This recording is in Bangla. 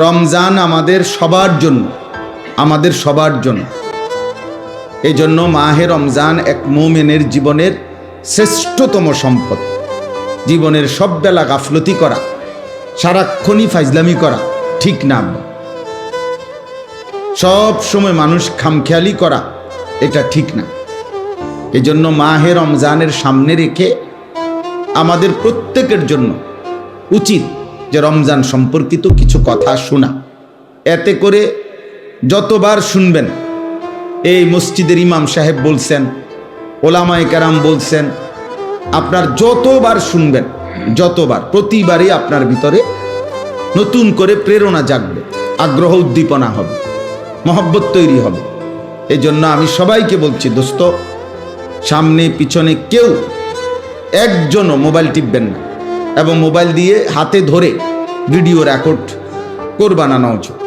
রমজান আমাদের সবার জন্য এই জন্য মাহে রমজান এক মুমিনের জীবনের শ্রেষ্ঠতম সম্পদ। জীবনের সব বেলা গাফলতি করা, সারাক্ষণই ফাইজলামি করা ঠিক না। সব সময় মানুষ খামখেয়ালি করা এটা ঠিক না। এই জন্য মাহে রমজানের সামনে রেখে আমাদের প্রত্যেকের জন্য উচিত যে রমজান সম্পর্কিত কিছু কথা শোনা। এতে করে যতবার শুনবেন, এই মসজিদের ইমাম সাহেব বলছেন, ওলামায়ে কেরাম বলছেন, আপনার যতবার শুনবেন, প্রতিবারই আপনার ভিতরে নতুন করে প্রেরণা জাগবে, আগ্রহ উদ্দীপনা হবে, মহব্বত তৈরি হবে। এই জন্য আমি সবাইকে বলছি, দোস্ত, সামনে পিছনে কেউ একজনও মোবাইল টিপবেন না, এবং মোবাইল দিয়ে হাতে ধরে ভিডিও রেকর্ড করবা না উচিত।